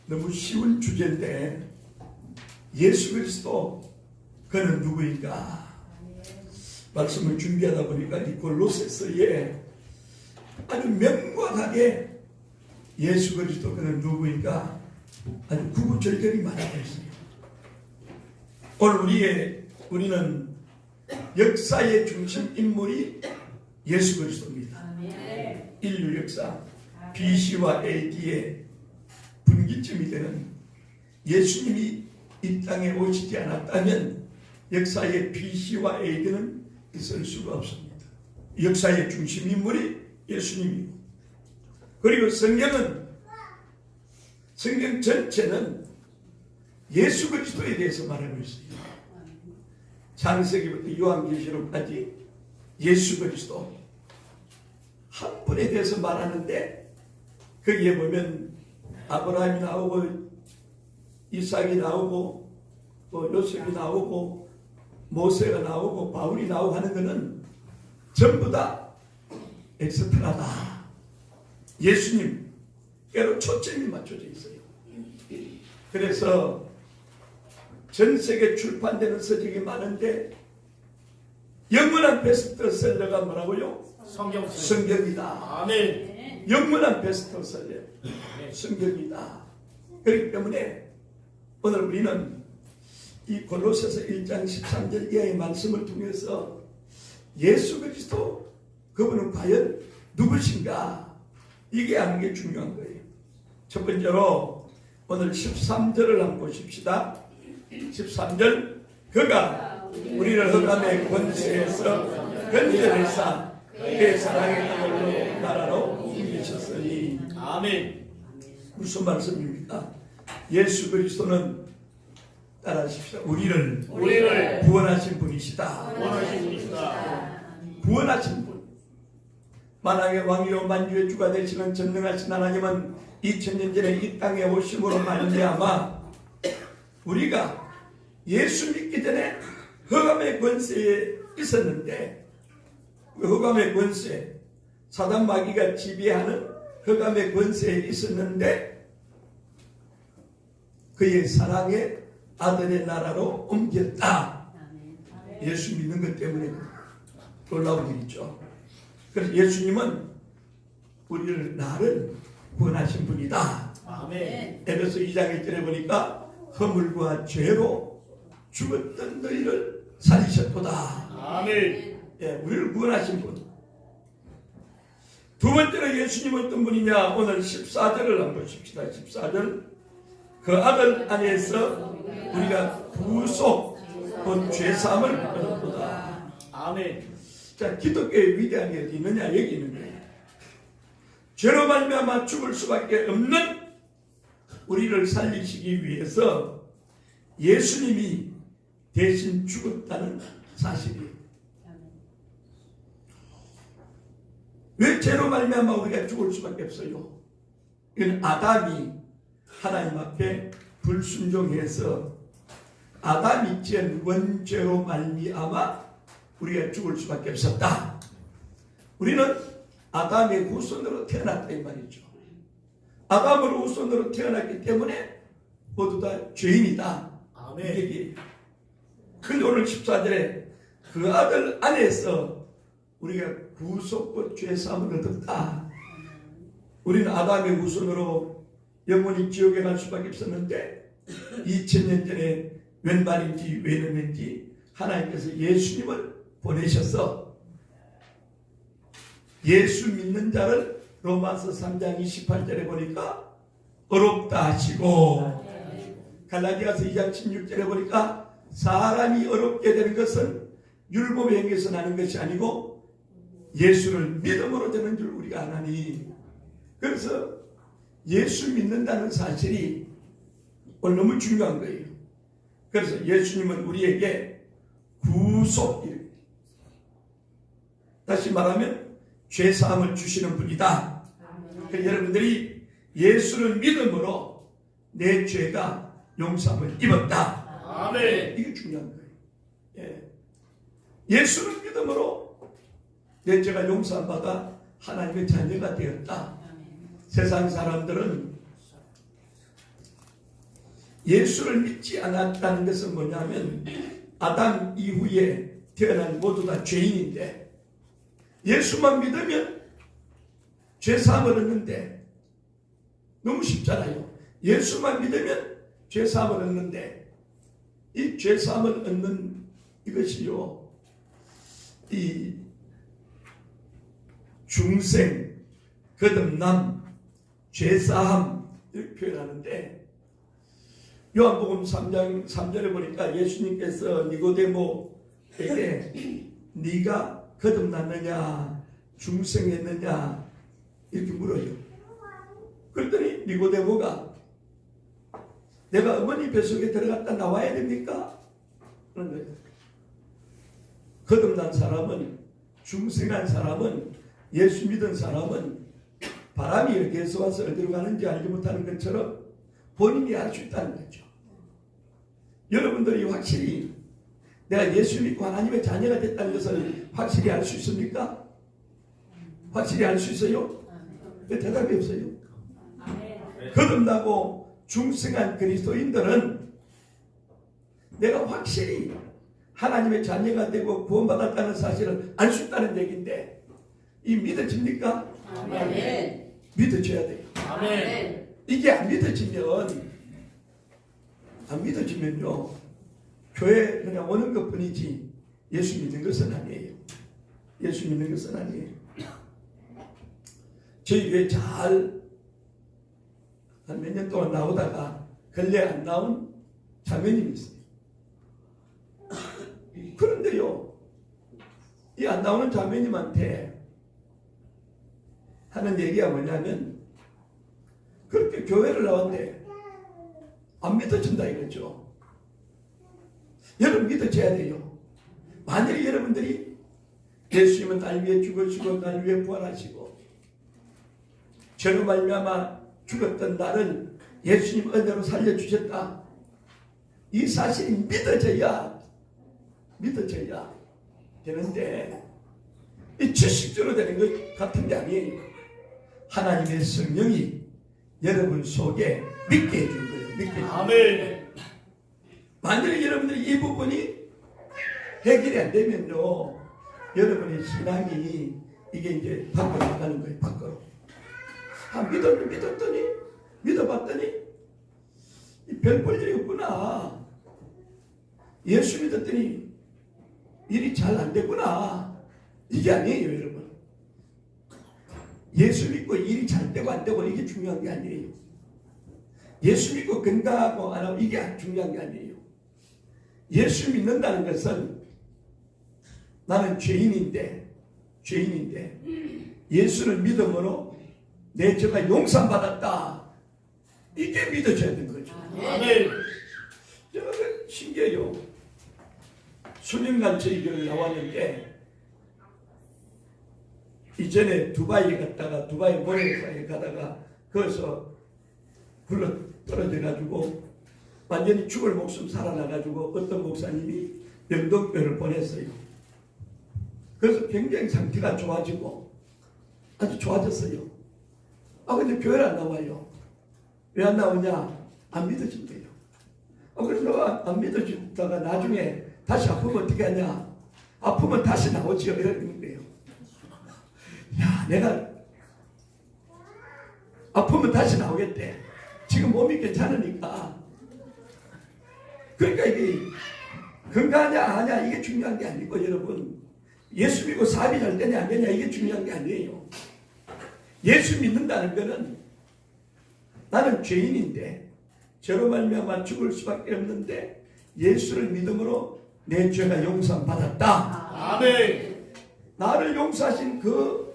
너무 쉬운 주제인데 예수 그리스도 그는 누구인가? 말씀을 준비하다 보니까 이 골로새서에 아주 명확하게 예수 그리스도 그는 누구인가 아주 구구절절히 말하고 있어요. 오늘 우리는 역사의 중심 인물이 예수 그리스도입니다. 인류 역사 BC와 AD의 분기점이 되는 예수님이 이 땅에 오시지 않았다면 역사의 BC와 AD는 있을 수가 없습니다. 역사의 중심 인물이 예수님이고, 그리고 성경 전체는 예수 그리스도에 대해서 말하고 있어요. 창세기부터 요한계시록까지 예수 그리스도 한 분에 대해서 말하는데, 거기에 보면 아브라함이 나오고 이삭이 나오고 또 요셉이 나오고 모세가 나오고 바울이 나오고 하는 것은 전부 다 엑스트라다. 예수님께로 초점이 맞춰져 있어요. 그래서 전 세계 출판되는 서적이 많은데 영원한 베스트셀러가 뭐라고요? 성경이다. 아멘. 영원한 베스트셀러 성경이다. 그렇기 때문에 오늘 우리는 이 골로새서 1장 13절 이하의 말씀을 통해서 예수 그리스도 그분은 과연 누구신가, 이게 아는 게 중요한 거예요. 첫 번째로 오늘 13절을 한번 보십시다. 13절, 그가 우리를 흑암의 권세에서 건져내사 그의 사랑의 땅으로 나라로 옮기셨으니. 아멘. 무슨 말씀입니까? 예수 그리스도는 따라하십시오. 우리를 구원하신 분이시다. 구원하신 분. 만왕의 왕이요 만주의 주가 되시는 전능하신 하나님은 2000년 전에 이 땅에 오심으로 말미암아 우리가 예수 믿기 전에 흑암의 권세에 있었는데, 그 흑암의 권세, 사단 마귀가 지배하는 흑암의 권세에 있었는데 그의 사랑의 아들의 나라로 옮겼다. 예수 믿는 것 때문에 놀라운 일이죠. 그래서 예수님은 나를 구원하신 분이다. 아멘. 에베소 2장 1절에 보니까 허물과 죄로 죽었던 너희를 살리셨도다. 아멘. 예, 우리를 구원하신 분. 두 번째로 예수님은 어떤 분이냐? 오늘 14절을 한번 보십시다. 14절. 그 아들 안에서 우리가 구속, 곧 죄사함을 얻었도다. 아멘. 자, 기독교의 위대한 게 어디 있느냐? 여기 있는 거예요. 죄로 말미암아 죽을 수밖에 없는 우리를 살리시기 위해서 예수님이 대신 죽었다는 사실이에요. 왜 죄로 말미암아 우리가 죽을 수밖에 없어요? 이건 아담이 하나님 앞에 불순종해서 아담이 지은 원죄로 말미암아 우리가 죽을 수밖에 없었다. 우리는 아담의 후손으로 태어났다 이 말이죠. 아담으로 후손으로 태어났기 때문에 모두 다 죄인이다. 아멘. 근데 오늘 14절에 그 아들 안에서 우리가 구속과 죄사함을 얻었다. 우리는 아담의 후손으로 영원히 지옥에 갈 수밖에 없었는데 2000년 전에 왼발인지 왼음인지 하나님께서 예수님을 보내셔서 예수 믿는 자를 로마서 3장 28절에 보니까 어렵다 하시고, 갈라디아서 2장 16절에 보니까 사람이 어렵게 되는 것은 율법의 행위에서 나는 것이 아니고 예수를 믿음으로 되는 줄 우리가 아나니. 그래서 예수 믿는다는 사실이 오늘 너무 중요한 거예요. 그래서 예수님은 우리에게 구속, 다시 말하면 죄사함을 주시는 분이다. 그래서 여러분들이 예수를 믿음으로 내 죄가 용서함을 입었다. 아멘. 이게 중요한 거예요. 예. 예수를 믿음으로 내 죄가 용서함 받아 하나님의 자녀가 되었다. 세상 사람들은 예수를 믿지 않았다는 것은 뭐냐면 아담 이후에 태어난 모두 다 죄인인데 예수만 믿으면 죄사함을 얻는데 너무 쉽잖아요. 예수만 믿으면 죄사함을 얻는데 이 죄사함을 얻는 이것이요, 이 중생, 거듭남, 죄사함 이렇게 표현하는데 요한복음 3장 3절에 보니까 예수님께서 니고데모에게 네가 거듭났느냐 중생했느냐 이렇게 물어요. 그랬더니 니고데모가 내가 어머니 뱃속에 들어갔다 나와야 됩니까? 그런 거예요. 거듭난 사람은, 중생한 사람은, 예수 믿은 사람은 바람이 어디에서 와서 어디로 가는지 알지 못하는 것처럼 본인이 알 수 있다는 거죠. 여러분들이 확실히 내가 예수 믿고 하나님의 자녀가 됐다는 것을 확실히 알 수 있습니까? 확실히 알 수 있어요? 왜 대답이 없어요? 거듭나고 중생한 그리스도인들은 내가 확실히 하나님의 자녀가 되고 구원받았다는 사실을 알 수 있다는 얘기인데 이 믿어집니까? 아멘. 믿어져야 돼요. 아멘. 이게 안 믿어지면요 교회 그냥 오는 것뿐이지 예수 믿는 것은 아니에요. 예수 믿는 것은 아니에요. 저희 교회 잘 한 몇 년 동안 나오다가 근래 안 나온 자매님이 있어요. 그런데요 이 안 나오는 자매님한테 하는 얘기가 뭐냐면 그렇게 교회를 나왔는데 안 믿어진다 이거죠. 여러분 믿어져야 돼요. 만일 여러분들이 예수님은 날 위해 죽으시고 날 위해 부활하시고 저로 말미암아 죽었던 나를 예수님 은혜로 살려주셨다. 이 사실이 믿어져야 되는데 이 지식적으로 되는 것 같은 게 아니에요. 하나님의 성령이 여러분 속에 믿게 해준 거예요. 믿게 해준 거예요. 아멘. 만약에 여러분들이 이 부분이 해결이 안 되면요 여러분의 신앙이 이게 이제 밖으로 나가는 거예요. 밖으로. 믿어봤더니 별 볼 일이 없구나. 예수 믿었더니 일이 잘 안 되구나. 이게 아니에요, 여러분. 예수 믿고 일이 잘 되고 안 되고 이게 중요한 게 아니에요. 예수 믿고 건강하고 안 하고 이게 중요한 게 아니에요. 예수 믿는다는 것은 나는 죄인인데 예수를 믿음으로 내 죄가 용서받았다. 이게 믿어져야 되는 거죠. 아멘. 여러분 신기해요. 수년간 저희 교회 나왔는데 이전에 두바이 갔다가 두바이 모래사에 가다가 거기서 굴러 떨어져 가지고 완전히 죽을 목숨 살아나 가지고 어떤 목사님이 영덕교회를 보냈어요. 그래서 굉장히 상태가 좋아지고 아주 좋아졌어요. 근데 교회를 안 나와요. 왜 안 나오냐? 안 믿어진대요. 그래서 너가 안 믿어주다가 나중에 다시 아프면 어떻게 하냐? 아프면 다시 나오지요. 이러는 거예요. 야, 내가 아프면 다시 나오겠대. 지금 몸이 괜찮으니까. 그러니까 이게 건강하냐 안 하냐 이게 중요한 게 아니고 여러분 예수 믿고 사업이 잘 되냐 안 되냐 이게 중요한 게 아니에요. 예수 믿는다는 것은 나는 죄인인데 죄로 말미암아 죽을 수밖에 없는데 예수를 믿음으로 내 죄가 용서받았다. 아멘. 나를 용서하신 그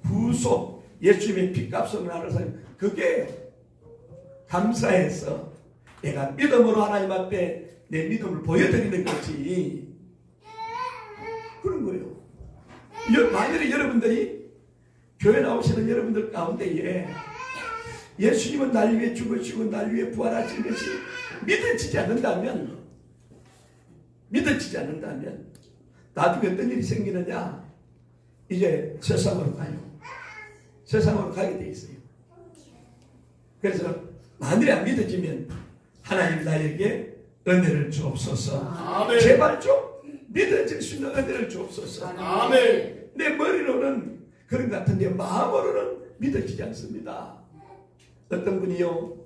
구속 예수님의 피값으로 나를 살려 그게 감사해서 내가 믿음으로 하나님 앞에 내 믿음을 보여드리는 거지. 그런 거예요. 만일에 여러분들이 교회 나오시는 여러분들 가운데에 예수님은 날 위해 죽으시고 날 위해 부활하신 것이 믿어지지 않는다면 나중에 어떤 일이 생기느냐? 이제 세상으로 가요. 세상으로 가게 돼 있어요. 그래서 만일에 안 믿어지면 하나님 나에게 은혜를 주옵소서. 아멘. 제발 좀 믿어질 수 있는 은혜를 주옵소서. 아멘. 내 머리로는 그런 것 같은데 마음으로는 믿어지지 않습니다. 어떤 분이요,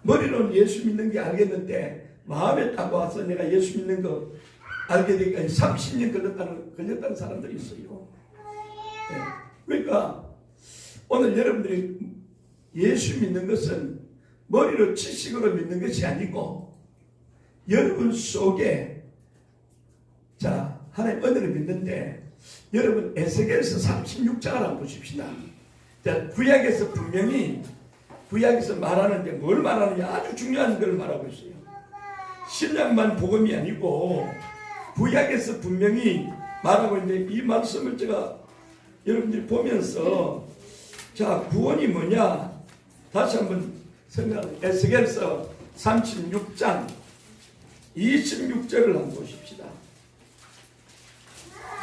머리로는 예수 믿는 게 알겠는데 마음에 딱 와서 내가 예수 믿는 거 알게 되기까지 30년 걸렸다는 사람들이 있어요. 네. 그러니까 오늘 여러분들이 예수 믿는 것은 머리로 지식으로 믿는 것이 아니고 여러분 속에, 자, 하나님 은혜를 믿는데 여러분 에스겔서 36장을 한번 보십시다. 자, 구약에서 분명히 구약에서 말하는데 뭘 말하느냐, 아주 중요한 걸 말하고 있어요. 신약만 복음이 아니고 구약에서 분명히 말하고 있는데 이 말씀을 제가 여러분들이 보면서, 자, 구원이 뭐냐 다시 한번 생각하세요. 에스겔서 36장 26절을 한번 보십시다.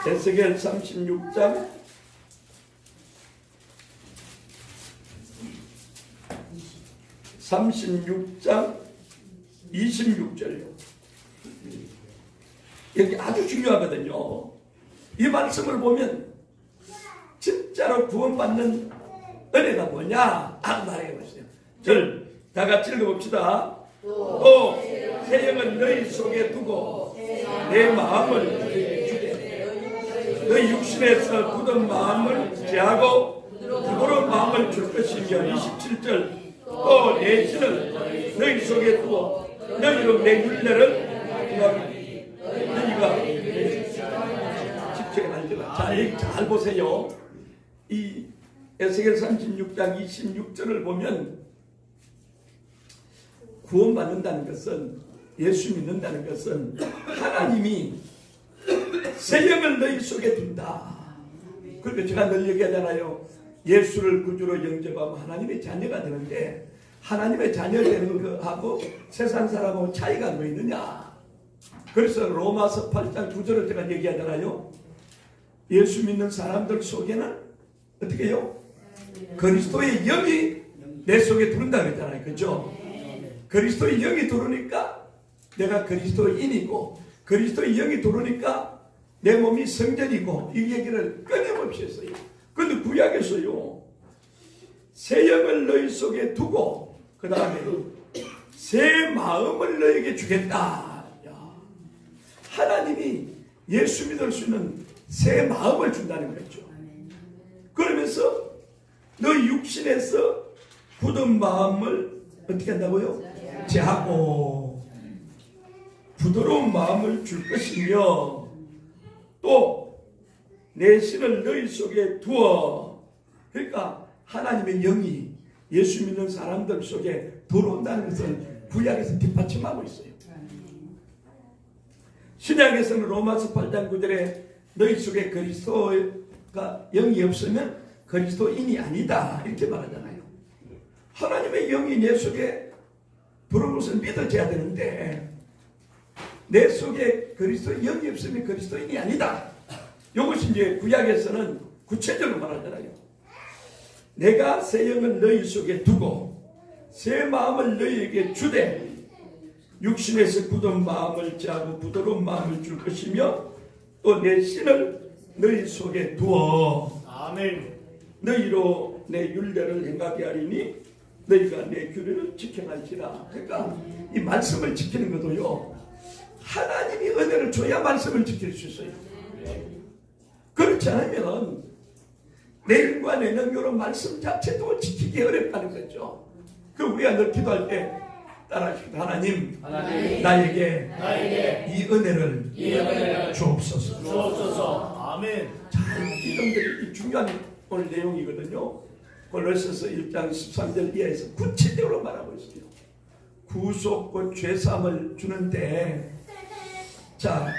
에스겔 36장 26절이요. 여기 아주 중요하거든요. 이 말씀을 보면 진짜로 구원받는 은혜가 뭐냐 말해보세요. 다 같이 읽어봅시다. 또 새 영을 너희 속에 두고 내 마음을 주되 너희 육신에서 굳은 마음을 제하고 부드러운 마음을 줄 것이며, 27절 또 내 신을 너희 속에 두고 너희로 내 율례를 너희가 집중해 만들어. 잘 보세요. 이 에스겔 36장 26절을 보면 구원받는다는 것은, 예수 믿는다는 것은 하나님이 새 영을 너희 속에 둔다. 그러니까 제가 늘 얘기하잖아요. 예수를 구주로 영접하면 하나님의 자녀가 되는데 하나님의 자녀 되는 거하고 세상 사람하고 차이가 뭐 있느냐. 그래서 로마서 8장 9절을 제가 얘기하잖아요. 예수 믿는 사람들 속에는 어떻게 해요? 그리스도의 영이 내 속에 들어온다 그랬잖아요. 그죠? 그리스도의 영이 들어오니까 내가 그리스도인이고, 그리스도의 영이 들어오니까 내 몸이 성전이고, 이 얘기를 끊임없이 했어요. 그런데 구약에서요, 새 영을 너희 속에 두고 그 다음에 새 마음을 너에게 주겠다. 야, 하나님이 예수 믿을 수 있는 새 마음을 준다는 거죠. 그러면서 너희 육신에서 굳은 마음을 어떻게 한다고요? 제하고 부드러운 마음을 줄 것이며, 또 내 신을 너희 속에 두어. 그러니까 하나님의 영이 예수 믿는 사람들 속에 들어온다는 것은 구약에서 뒷받침하고 있어요. 신약에서는 로마서 8장 9절에 너희 속에 그리스도가 영이 없으면 그리스도인이 아니다 이렇게 말하잖아요. 하나님의 영이 내 속에 들어온 것을 믿어져야 되는데 내 속에 그리스도의 영이 없으면 그리스도인이 아니다. 이것이 이제 구약에서는 구체적으로 말하잖아요. 내가 새 영을 너희 속에 두고 새 마음을 너희에게 주되 육신에서 굳은 마음을 제하고 부드러운 마음을 줄 것이며, 또 내 신을 너희 속에 두어. 아멘. 너희로 내 율례를 행하게 하리니 너희가 내 규례를 지켜갈지라. 그러니까 이 말씀을 지키는 것도요, 하나님이 은혜를 줘야 말씀을 지킬 수 있어요. 그렇지 않으면 내일과 내년 이런 말씀 자체도 지키기 어렵다는 거죠. 그 우리가 늘 기도할 때 따라하십시다. 하나님, 나에게 이 은혜를 주옵소서. 아멘. 자, 이런 중요한 오늘 내용이거든요. 골로새서 1장 13절 이하에서 구체적으로 말하고 있어요. 구속과 죄사함을 주는데, 자,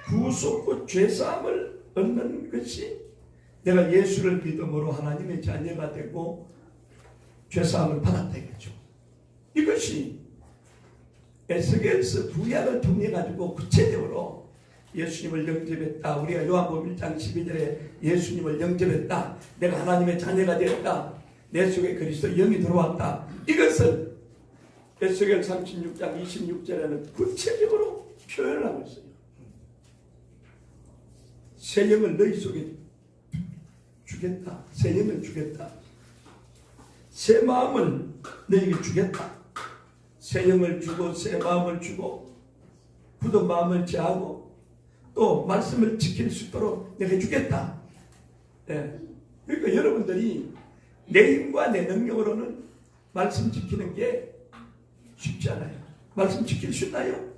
구속과 죄사함을 얻는 것이 내가 예수를 믿음으로 하나님의 자녀가 되고 죄사함을 받았다겠죠. 이것이 에스겔서 구약을 통해 가지고 구체적으로 예수님을 영접했다. 우리가 요한복음 1장 12절에 예수님을 영접했다. 내가 하나님의 자녀가 되었다. 내 속에 그리스도 영이 들어왔다. 이것을 에스겔 36장 26절에는 구체적으로 표현을 하고 있어요. 새 영을 너희 속에 주겠다. 새 영을 주겠다. 새 마음을 너희에게 주겠다. 새 영을 주고 새 마음을 주고 굳은 마음을 제하고 또 말씀을 지킬 수 있도록 내가 주겠다. 예. 그러니까 여러분들이 내 힘과 내 능력으로는 말씀 지키는 게 쉽지 않아요. 말씀 지킬 수 있나요?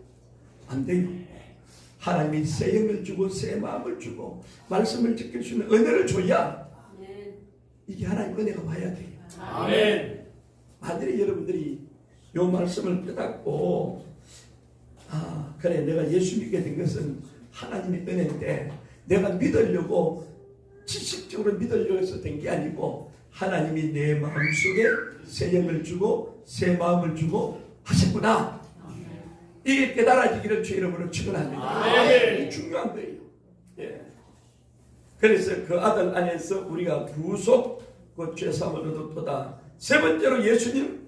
안 돼요. 하나님이 새 영을 주고 새 마음을 주고 말씀을 지킬 수 있는 은혜를 줘야 이게 하나님 은혜가 와야 돼요. 아멘. 만약에 여러분들이 이 말씀을 깨닫고 그래 내가 예수 믿게 된 것은 하나님의 은혜인데 내가 믿으려고 지식적으로 믿으려고 해서 된 게 아니고 하나님이 내 마음속에 새 영을 주고 새 마음을 주고 하셨구나. 이게 깨달아지기를 주 이름으로 축원합니다. 이게 중요한 거예요. 예. 그래서 그 아들 안에서 우리가 구속 그 죄사함을 얻었도다. 세 번째로 예수님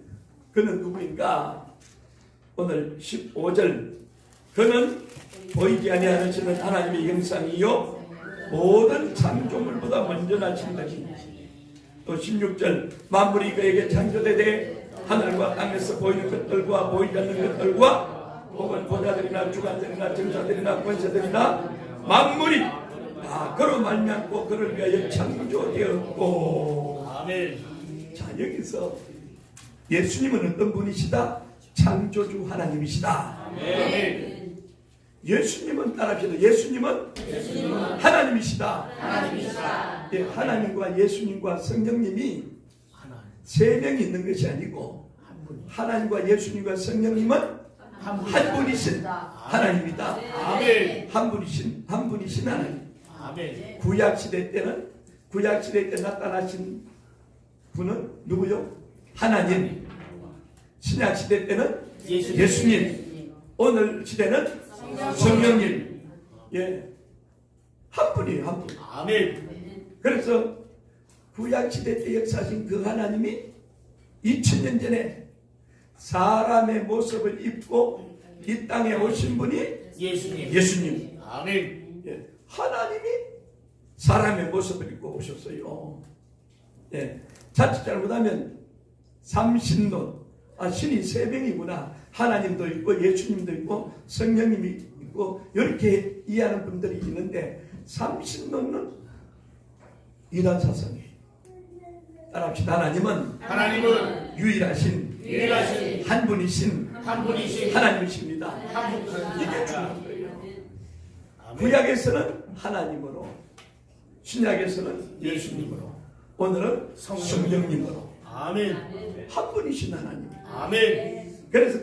그는 누구인가? 오늘 15절 그는 보이지 아니하시는 하나님의 형상이요 모든 창조물보다 먼저 나신 것이. 또 16절 만물이 그에게 창조되되 하늘과 땅에서 보이는 것들과 보이지 않는 것들과 혹은 보좌들이나 주관들이나 정사들이나 권세들이나 만물이 다 그로 말미암고 그를 위하여 창조되었고. 아멘. 자, 여기서 예수님은 어떤 분이시다? 창조주 하나님이시다. 아멘. 예수님은 따라합시다. 예수님은 하나님이시다. 예, 하나님과 예수님과 성령님이 세 명이 있는 것이 아니고 하나님과 예수님과 성령님은 한 분이신 하나님이다. 아멘. 한 분이신 하나님. 아멘. 구약 시대 때는 구약 시대 때 나타나신 분은 누구요? 하나님. 신약 시대 때는 예수님. 오늘 시대는 성령님. 예, 한 분이에요, 한 분. 아멘. 그래서 구약 시대 때 역사하신 그 하나님이 2000년 전에 사람의 모습을 입고 이 땅에 오신 분이 예수님. 아멘. 예, 하나님이 사람의 모습을 입고 오셨어요. 예, 자칫 잘못하면 삼신론, 신이 세 명이구나. 하나님도 있고 예수님도 있고 성령님이 있고 이렇게 이해하는 분들이 있는데 삼신론은 이단사상이에요. 따라합시다. 하나님은 유일하신 한 분이신 하나님이십니다. 이게 중요한 거예요. 구약에서는 하나님으로, 신약에서는 예수님으로, 오늘은 성령님으로 아멘. 한 분이신 하나님. 아멘. 그래서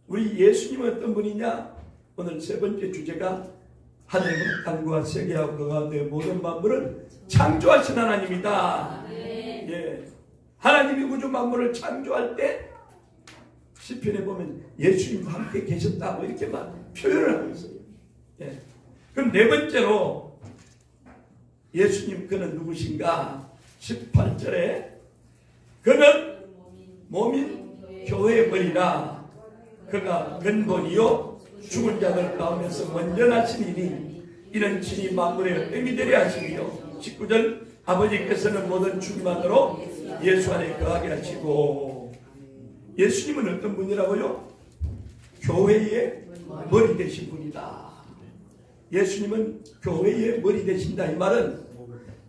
우리 예수님은 어떤 분이냐? 오늘 세 번째 주제가 하늘과 땅과 세계하고 그 가운데 모든 만물을 창조하신 하나님이다. 예, 하나님이 우주 만물을 창조할 때 시편에 보면 예수님과 함께 계셨다고 이렇게만 표현을 하고 있어요. 예. 그럼 네 번째로 예수님 그는 누구신가? 18절에 그는 몸인 교회의 머리라. 그가 근본이요 죽은 자들 가운데서 먼저 나시니니 이는 친히 만물의 뜸이 되려 하시며 19절 아버지께서는 모든 충만으로 예수 안에 거하게 하시고. 예수님은 어떤 분이라고요? 교회의 머리 되신 분이다. 예수님은 교회의 머리 되신다. 이 말은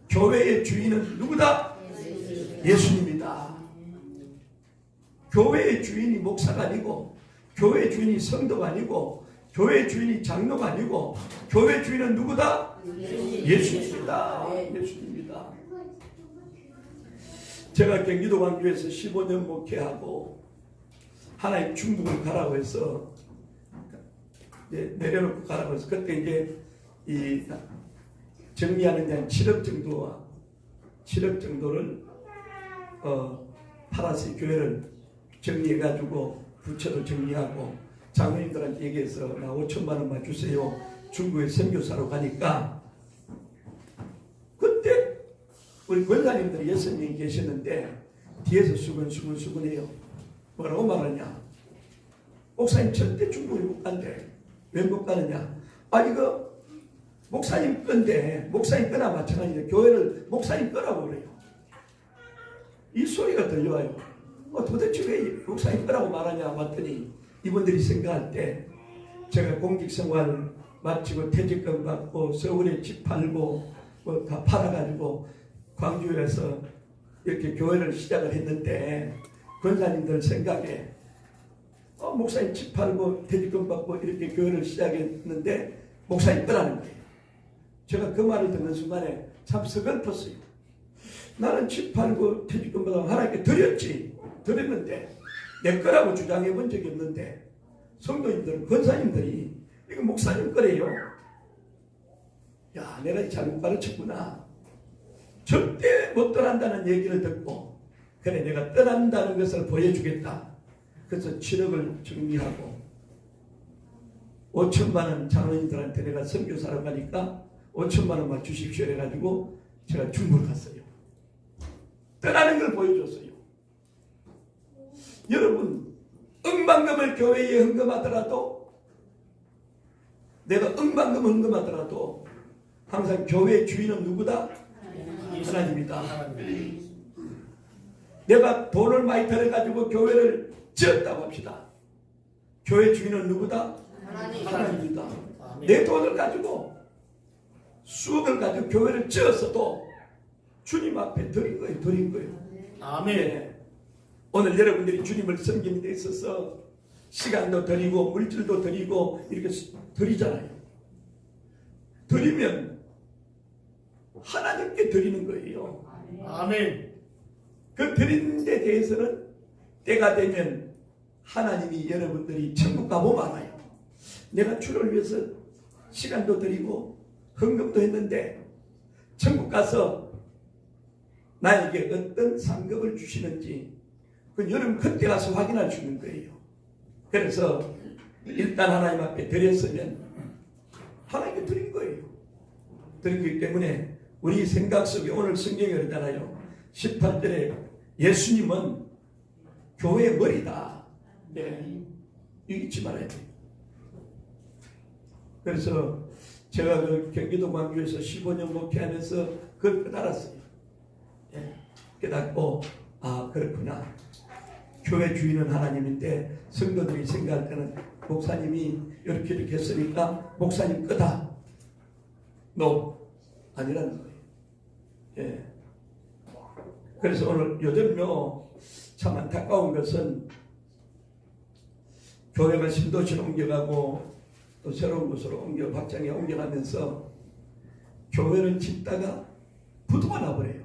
교회의 주인은 누구다? 예수님이다. 교회의 주인이 목사가 아니고, 교회의 주인이 성도가 아니고, 교회의 주인이 장로가 아니고, 교회의 주인은 누구다? 예수님이다. 예수님이다. 제가 경기도 광주에서 15년 목회하고 하나님 중국을 가라고 해서 내려놓고 가라고 해서 그때 이제 이 정리하는 데 7억 정도를 팔아서 교회를 정리해가지고 부처도 정리하고 장로님들한테 얘기해서 나 5천만 원만 주세요. 중국에 선교사로 가니까 그때 우리 권사님들이 6명이 계셨는데 뒤에서 수근수근해요. 뭐라고 말하냐? 목사님 절대 중국에 못 간대. 왜 못 가느냐? 아 이거 목사님 건데 목사님 거나 마찬가지로 교회를 목사님 거라고 그래요. 이 소리가 들려와요. 도대체 왜 목사님 거라고 말하냐 봤더니 이분들이 생각할 때 제가 공직생활 마치고 퇴직금 받고 서울에 집 팔고 뭐 다 팔아가지고 광주에서 이렇게 교회를 시작을 했는데 권사님들 생각에 목사님 집 팔고 퇴직금 받고 이렇게 교회를 시작했는데 목사님 거라는 거예요. 제가 그 말을 듣는 순간에 참 서글펐어요. 나는 집 팔고 퇴직금 받아 하나님께 드렸는데 내 거라고 주장해 본 적이 없는데 성도님들, 권사님들이 이거 목사님 거래요. 야, 내가 잘못 가르쳤구나. 절대 못 떠난다는 얘기를 듣고 그래 내가 떠난다는 것을 보여주겠다. 그래서 7억을 정리하고 5천만 원 장로님들한테 내가 선교사로 가니까 5천만 원만 주십시오 해가지고 제가 중국을 갔어요. 떠나는 걸 보여줬어요. 여러분 억만금을 교회에 헌금하더라도 내가 억만금 헌금하더라도 항상 교회의 주인은 누구다? 하나님이다. 내가 돈을 많이 들여가지고 교회를 지었다고 합시다. 교회 주인은 누구다? 하나님이다. 내 돈을 가지고 수억을 가지고 교회를 지었어도 주님 앞에 드린 거예요. 아멘. 네. 오늘 여러분들이 주님을 섬기는 데 있어서 시간도 드리고 물질도 드리고 이렇게 드리잖아요. 드리면 하나님께 드리는 거예요. 아멘. 그 드리는 데 대해서는 때가 되면 하나님이 여러분들이 천국 가보면 알아요. 내가 주를 위해서 시간도 드리고 헌금도 했는데 천국 가서 나에게 어떤 상급을 주시는지 그 여러분 그때 가서 확인할 수 있는 거예요. 그래서 일단 하나님 앞에 드렸으면 하나님께 드린 거예요. 드린 거기 때문에 우리 생각 속에 오늘 성경에 그러잖아요. 18절에 예수님은 교회의 머리다. 네. 잊지 말아야 돼요. 그래서 제가 그 경기도 광주에서 15년 목회하면서 그걸 깨달았어요. 네. 깨닫고 그렇구나. 교회 주인은 하나님인데 성도들이 생각할 때는 목사님이 이렇게 했으니까 목사님 거다. 아니라는 거예요. 예. 그래서 오늘 요즘요 참 안타까운 것은 교회가 신도시로 옮겨가고 또 새로운 곳으로 확장해 옮겨가면서 교회를 짓다가 부도가 나버려요.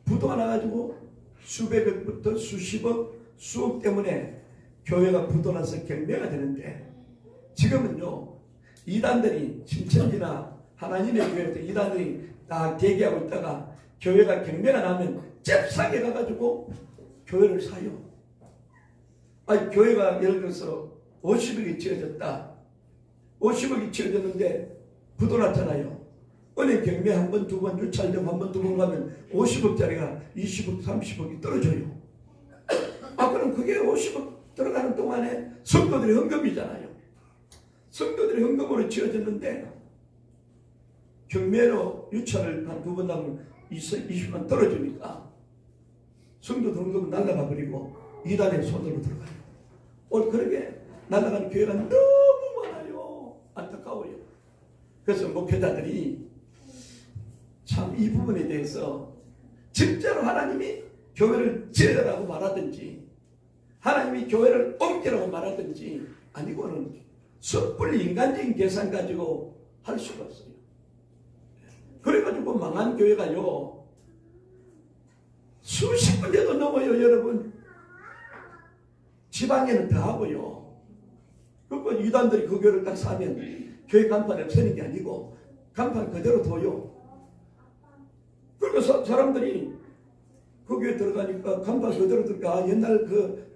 부도가 나가지고 수백억부터 수십억, 수억 때문에 교회가 부도나서 경매가 되는데 지금은요 이단들이 신천지나 하나님의 교회 이단들이 다 대기하고 있다가 교회가 경매가 나면 잽싸게 가가지고 교회를 사요. 교회가 예를 들어서 50억이 지어졌다. 50억이 지어졌는데 부도났잖아요. 은행 경매 한 번, 두 번, 유찰점 한 번, 두 번 가면 50억짜리가 20억, 30억이 떨어져요. 그럼 그게 50억 들어가는 동안에 성도들의 헌금이잖아요. 성도들의 헌금으로 지어졌는데 경매로 유찰을 한 두 번 나면 20만 떨어지니까 성도들 헌금은 날아가 버리고 이단의 손으로 들어가요. 오늘 그렇게 날아가는 교회가 너무 많아요. 안타까워요. 그래서 목회자들이 참 이 부분에 대해서 진짜로 하나님이 교회를 지으라고 말하든지 하나님이 교회를 옮기라고 말하든지 아니고는 섣불리 인간적인 계산 가지고 할 수가 없어요. 그래가지고 망한 교회가요 수십 군데도 넘어요. 여러분 지방에는 더 하고요. 그리고 이단들이 그 교회를 딱 사면 교회 간판 없애는 게 아니고 간판 그대로 둬요. 그래서 사람들이 그 교회 들어가니까 간판 그대로 들어가 옛날 그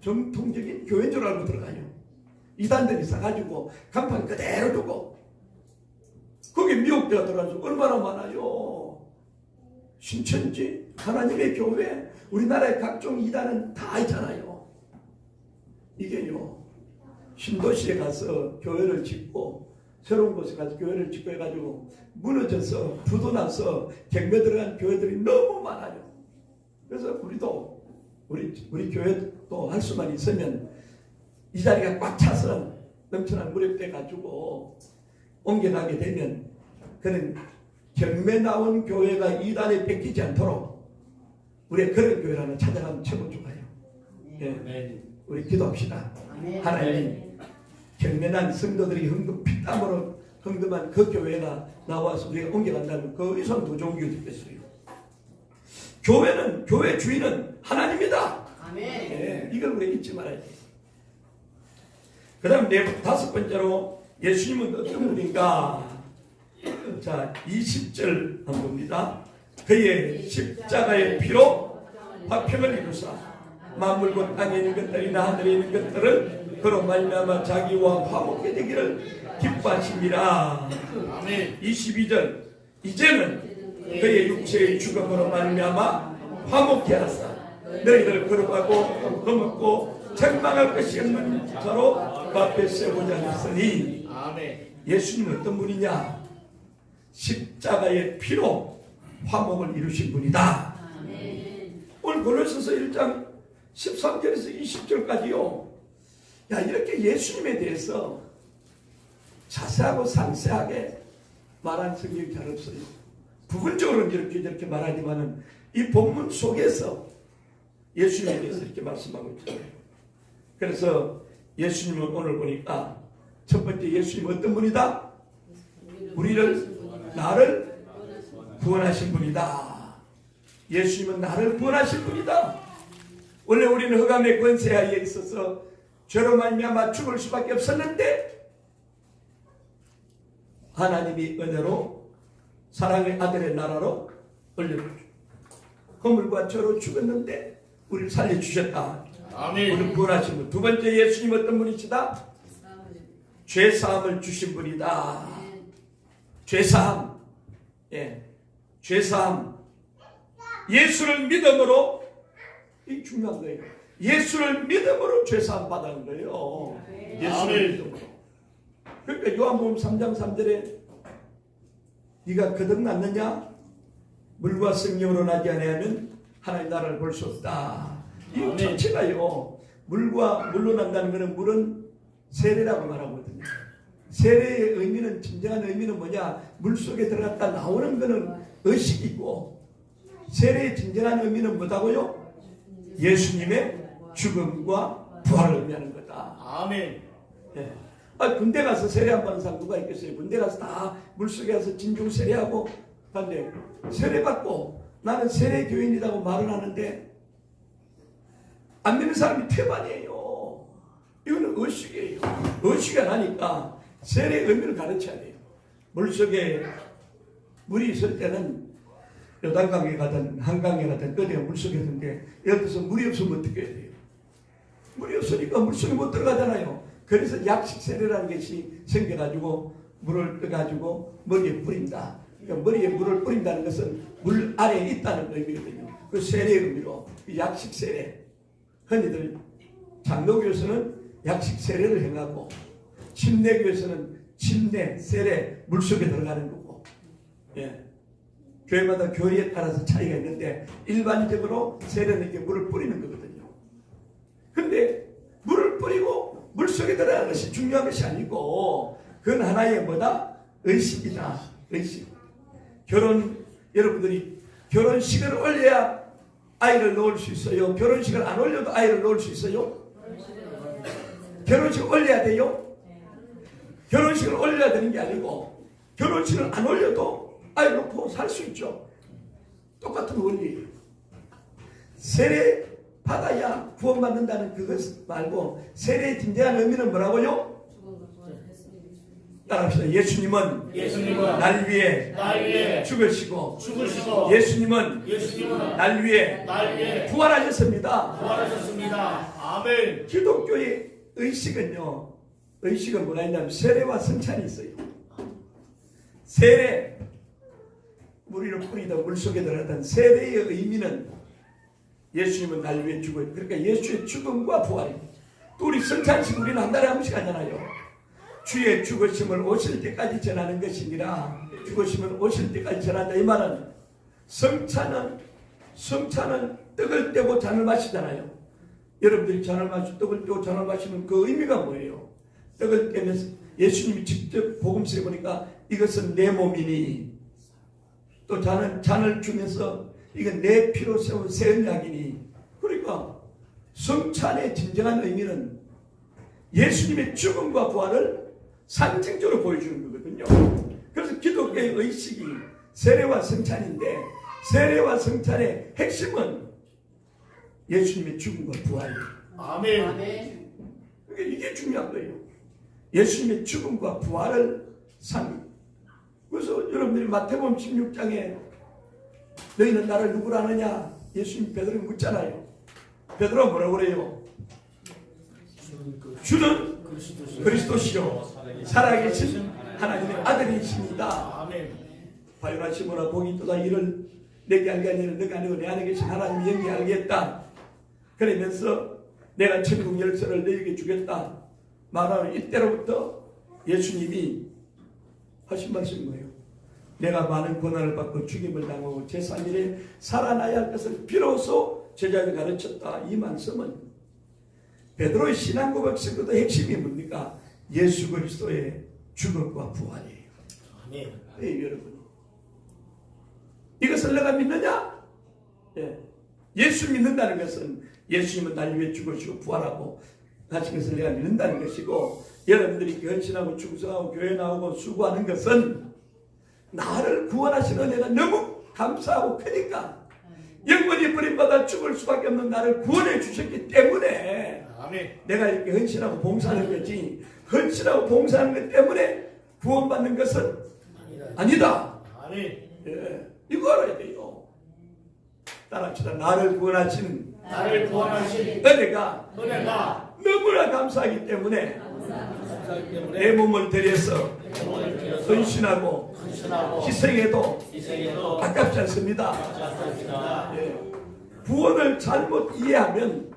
정통적인 교회인 줄 알고 들어가요. 이단들이 사가지고 간판 그대로 두고 거기 미혹되어 들어가서 얼마나 많아요. 신천지 하나님의 교회 우리나라의 각종 이단은 다 있잖아요. 이게요, 신도시에 가서 교회를 짓고 새로운 곳에 가서 교회를 짓고 해가지고 무너져서 부도 나서 갱매 들어간 교회들이 너무 많아요. 그래서 우리도 우리 교회도 할 수만 있으면 이 자리가 꽉 차서 넘쳐난 무렵돼 가지고 옮겨가게 되면 그는 경매 나온 교회가 이단에 뺏기지 않도록 우리가 그런 교회를 하나 찾아가면 최고 좋아요. 예, 아멘. 우리 기도합시다. 하나님, 경매난 성도들이 피땀으로 헌금한 그 교회가 나와서 우리가 옮겨간다면 그 이상 더 좋은 교회 되겠어요. 교회는, 교회 주인은 하나님이다. 예, 이걸 우리가 잊지 말아야 돼요. 그 다음 다섯 번째로 예수님은 어떤 분인가? 자, 20절 한번 봅니다. 그의 십자가의 피로 화평을 이루사 만물과 땅에 있는 것들이나 하늘에 있는 것들을 그로 말미암아 자기와 화목게 되기를 기뻐하십니다. 아멘. 22절 이제는 그의 육체의 죽음으로 말미암아 화목케 하사 너희들 거룩하고 거먹고 책망할 것이 없는 자로 앞에 세우고자 했으니. 아멘. 예수님은 어떤 분이냐? 십자가의 피로 화목을 이루신 분이다. 오늘 골로새서 1장 13절에서 20절까지요. 야, 이렇게 예수님에 대해서 자세하고 상세하게 말한 성경이 잘 없어요. 부분적으로는 이렇게 저렇게 말하지만은 이 본문 속에서 예수님에 대해서 이렇게 말씀하고 있잖아요. 그래서 예수님은 오늘 보니까 첫 번째 예수님 어떤 분이다? 나를 구원하신 분이다. 예수님은 나를 구원하신 분이다. 원래 우리는 흑암의 권세하에 있어서 죄로 말미암아 죽을 수밖에 없었는데 하나님이 은혜로 사랑의 아들의 나라로 올려주죠. 허물과 죄로 죽었는데 우리를 살려주셨다. 아멘. 우리를 구원하신 분. 두 번째 예수님 어떤 분이시다? 죄사함을 주신 분이다. 죄사함. 예. 죄사함. 예수를 믿음으로, 이 중요한 거예요. 예수를 믿음으로 죄사함 받은 거예요. 예수를 믿음으로. 그러니까 요한복음 3장 3절에 네가 거듭났느냐? 물과 성령으로 나지 아니하면 하나님 나라를 볼 수 없다. 이 전체가요. 물로 난다는 것은 물은 세례라고 말하거든요. 세례의 의미는, 진정한 의미는 뭐냐? 물 속에 들어갔다 나오는 것은 의식이고, 세례의 진정한 의미는 뭐다고요? 예수님의 죽음과 부활을 의미하는 거다. 아멘. 예. 군대 가서 세례 안 받는 사람 누가 있겠어요? 군대 가서 다 물속에 가서 진중 세례하고, 근데 세례 받고 나는 세례 교인이라고 말을 하는데 안 믿는 사람이 태반이에요. 이거는 의식이에요. 의식이 나니까 세례의 의미를 가르쳐야 돼요. 물속에 물이 있을 때는 요단강에 가든 한강에 가든 어디가 물속에 있는데 옆에서 물이 없으면 어떻게 해야 돼요? 물이 없으니까 물속에 못 들어가잖아요. 그래서 약식 세례라는 것이 생겨가지고 물을 떠가지고 머리에 뿌린다. 그러니까 머리에 물을 뿌린다는 것은 물 아래에 있다는 의미거든요. 그 세례의 의미로 약식 세례. 흔히들 장로교에서는 약식 세례를 행하고 침례교에서는 침례, 세례, 물속에 들어가는 거고, 예. 교회마다 교리에 따라서 차이가 있는데 일반적으로 세례는 이렇게 물을 뿌리는 거거든요. 근데 물을 뿌리고 물속에 들어가는 것이 중요한 것이 아니고 그건 하나의 뭐다? 의식이다. 의식. 여러분들이 결혼식을 올려야 아이를 놓을 수 있어요? 결혼식을 안 올려도 아이를 놓을 수 있어요? 결혼식을 올려야 돼요? 결혼식을 올려야 되는 게 아니고 결혼식을 안 올려도 아이 놓고 살 수 있죠. 똑같은 원리예요. 세례 받아야 구원받는다는 그것 말고 세례의 진정한 의미는 뭐라고요? 따라합시다. 예수님은 날 위해 죽으시고 예수님은 날 위해 부활하셨습니다. 아멘. 기독교의 의식은 뭐가 있냐면 세례와 성찬이 있어요. 세례, 물을 뿌리다 물속에 들어갔던 세례의 의미는 예수님은 날 위해 죽어요. 그러니까 예수의 죽음과 부활입니다. 또 우리 성찬식 우리는 한 달에 한 번씩 하잖아요. 주의 죽으심을 오실 때까지 전하는 것이니라. 죽으심을 오실 때까지 전한다. 이 말은 성찬은 떡을 떼고 잔을 마시잖아요. 여러분들이 잔을 마시고 떡을 떼고 잔을 마시면 그 의미가 뭐예요? 떡을 떼면서 예수님이 직접 복음서에 보니까 이것은 내 몸이니, 또 잔을 주면서 이건 내 피로 세운 새 언약이니. 그러니까 성찬의 진정한 의미는 예수님의 죽음과 부활을 상징적으로 보여주는 거거든요. 그래서 기독교의 의식이 세례와 성찬인데, 세례와 성찬의 핵심은 예수님의 죽음과 부활이에요. 아멘. 이게 중요한 거예요. 예수님의 죽음과 부활을 그래서 여러분들이 마태복음 16장에 너희는 나를 누구라 하느냐? 예수님 베드로가 묻잖아요. 베드로가 뭐라고 그래요? 주는 그리스도시요 살아계신 하나님의 아들이십니다. 아멘. 바요나 시모나 복이 또다 이를 내게 알게 하니는 너가 아니고 내 안에 계신 하나님이 영게 알겠다. 그러면서 내가 천국 열쇠를 너에게 주겠다 말하는 이때로부터 예수님이 하신 말씀이 뭐예요? 내가 많은 고난을 받고 죽임을 당하고 제3일에 살아나야 할 것을 비로소 제자에게 가르쳤다. 이 말씀은 베드로의 신앙 고백 속에도 핵심이 뭡니까? 예수 그리스도의 죽음과 부활이에요. 아멘. 네, 여러분. 이것을 내가 믿느냐? 예. 예수 믿는다는 것은 예수님은 날 위해 죽으시고 부활하고 하신 것을 내가 믿는다는 것이고, 여러분들이 헌신하고 충성하고 교회 나오고 수고하는 것은 나를 구원하신 은혜가 너무 감사하고 크니까, 영원히 버림받아 죽을 수밖에 없는 나를 구원해 주셨기 때문에 아멘. 내가 이렇게 헌신하고 봉사하는 거지, 헌신하고 봉사하는 것 때문에 구원받는 것은 아니다. 아멘. 예, 이거 알아야 돼요. 따라합시다. 나를 구원하신 은혜가 너무나 감사하기 때문에 내 몸을 들여서 헌신하고 희생해도 아깝지 않습니다. 예. 구원을 잘못 이해하면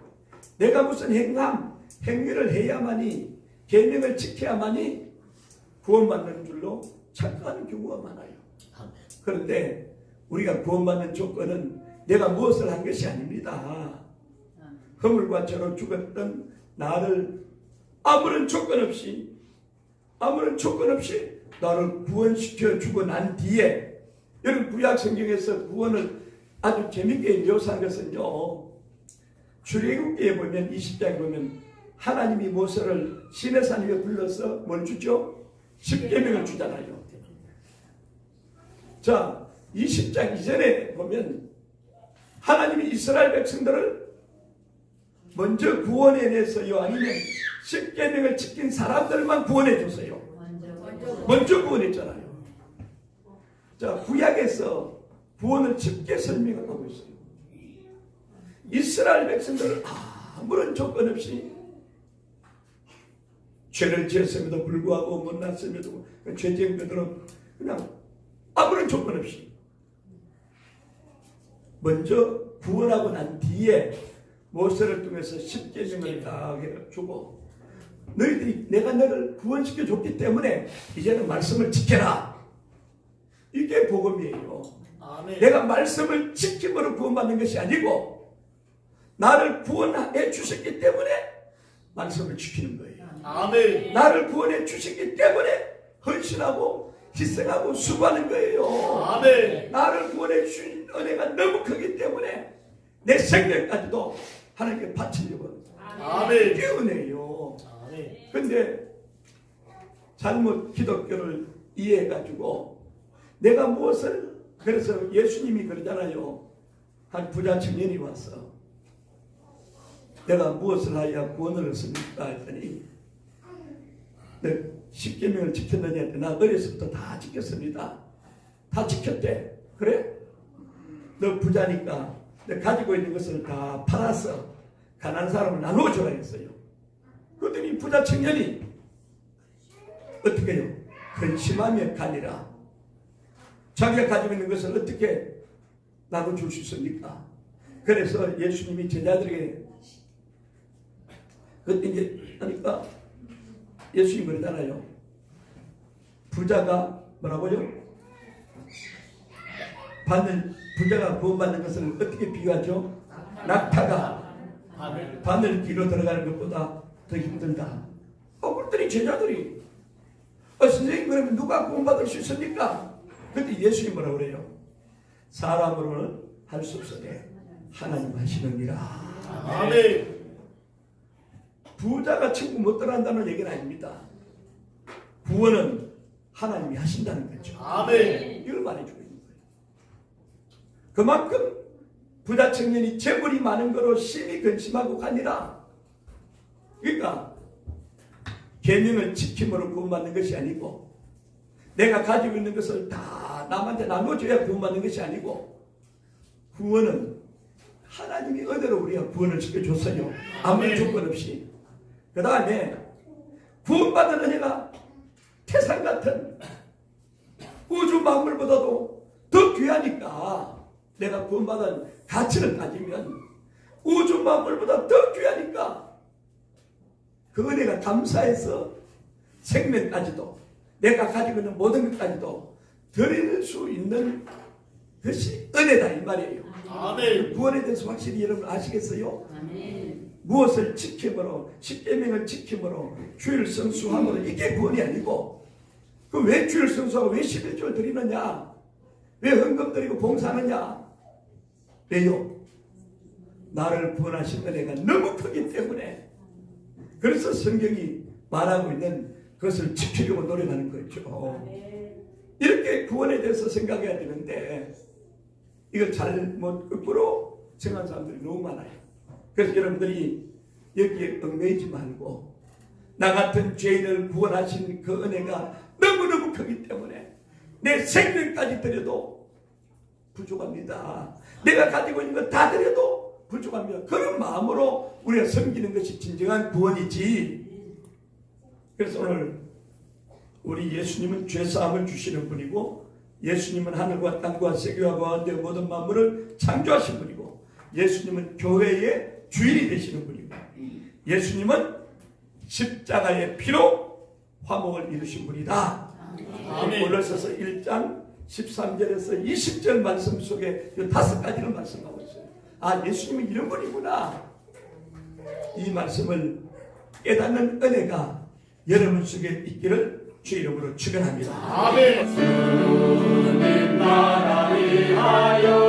내가 무슨 행위를 해야만이, 계명을 지켜야만이 구원받는 줄로 착각하는 경우가 많아요. 그런데 우리가 구원받는 조건은 내가 무엇을 한 것이 아닙니다. 허물과 죄로 죽었던 나를 아무런 조건 없이 나를 구원시켜 주고 난 뒤에, 여러분 구약 성경에서 구원을 아주 재밌게 묘사한 것은요, 출애굽기에 보면 20장에 보면 하나님이 모세를 시내산 위에 불러서 뭘 주죠? 십계명을 주잖아요. 자, 20장 이전에 보면 하나님이 이스라엘 백성들을 먼저 구원해내서요, 아니면 십계명을 지킨 사람들만 구원해줬어요. 먼저 구원했잖아요. 자, 구약에서 구원을 쉽게 설명하고 있어요. 이스라엘 백성들을 아무런 조건 없이 죄를 지었음에도 불구하고 못났음에도 죄지은 그들은 그냥 아무런 조건 없이 먼저 구원하고 난 뒤에 모세를 통해서 십계명을 다 주고, 너희들이 내가 너를 구원시켜 줬기 때문에 이제는 말씀을 지켜라. 이게 복음이에요. 아멘. 내가 말씀을 지킴으로 구원받는 것이 아니고 나를 구원해 주셨기 때문에 말씀을 지키는 거예요. 아멘. 나를 구원해 주셨기 때문에 헌신하고 희생하고 수고하는 거예요. 아멘. 나를 구원해 주신 은혜가 너무 크기 때문에 내 생명까지도 하나님께 바치려고 합니다. 아멘. 이게 은혜예요. 아멘. 근데 잘못 기독교를 이해해가지고 내가 무엇을, 그래서 예수님이 그러잖아요. 한 부자 청년이 와서 내가 무엇을 하여 구원을 얻습니까 했더니, 너 십계명을 지켰느냐 했더니 나 어려서부터 다 지켰습니다. 다 지켰대. 그래? 너 부자니까 너 가지고 있는 것을 다 팔아서 가난한 사람을 나누어줘라 했어요. 그랬더니 부자 청년이 어떻게 해요? 근심하며 가니라. 자기가 가지고 있는 것을 어떻게 나눠줄 수 있습니까? 그래서 예수님이 제자들에게 그때 이제 하니까 예수님 그러잖아요. 부자가 뭐라고요? 부자가 구원받는 것을 어떻게 비유하죠? 낙타가 아멘. 바늘 뒤로 들어가는 것보다 더 힘들다. 그랬더니 제자들이 선생님 그러면 누가 구원받을 수 있습니까? 그때 예수님 뭐라고 그래요? 사람으로는 할 수 없으되 하나님 하시느니라. 아멘. 부자가 천국 못 들어간다는 얘기는 아닙니다. 구원은 하나님이 하신다는 거죠. 아멘. 이걸 말해주고 있는 거예요. 그만큼 부자 청년이 재물이 많은 거로 심히 근심하고 가니라. 그러니까 계명을 지킴으로 구원받는 것이 아니고 내가 가지고 있는 것을 다 남한테 나눠줘야 구원받는 것이 아니고 구원은 하나님이 은혜로 우리가 구원을 시켜줬어요. 아무런 조건 없이. 그 다음에 구원받은 은혜가 태산 같은 우주 만물보다도 더 귀하니까 내가 구원받은 가치를 따지면 우주 만물보다 더 귀하니까 그 은혜가 감사해서 생명까지도 내가 가지고 있는 모든 것까지도 드릴 수 있는 것이 은혜다 이 말이에요. 아멘. 구원에 대해서 확실히 여러분 아시겠어요? 아멘. 무엇을 지킴으로 십계명을 지킴으로 주의를 성수함으로 이게 구원이 아니고 그 왜 주의를 성수하고 왜 11조를 드리느냐 왜 헌금 드리고 봉사하느냐 왜요? 나를 구원하신 은혜가 너무 크기 때문에 그래서 성경이 말하고 있는 그것을 지키려고 노력하는 거죠. 이렇게 구원에 대해서 생각해야 되는데 이걸 잘못 거꾸로 생각하는 사람들이 너무 많아요. 그래서 여러분들이 여기에 얽매이지 말고 나 같은 죄인을 구원하신 그 은혜가 너무너무 크기 때문에 내 생명까지 드려도 부족합니다. 내가 가지고 있는 거 다 드려도 부족합니다. 그런 마음으로 우리가 섬기는 것이 진정한 구원이지. 그래서 오늘 우리 예수님은 죄사함을 주시는 분이고 예수님은 하늘과 땅과 세계와 가운데 모든 만물을 창조하신 분이고 예수님은 교회의 주인이 되시는 분이고 예수님은 십자가의 피로 화목을 이루신 분이다. 아멘. 골로새서 1장 13절에서 20절 말씀 속에 이 5가지를 말씀하고 있어요. 아, 예수님은 이런 분이구나. 이 말씀을 깨닫는 은혜가 여러분 속에 있기를 주 이름으로 축원합니다. 아멘. 주님 나라 위하여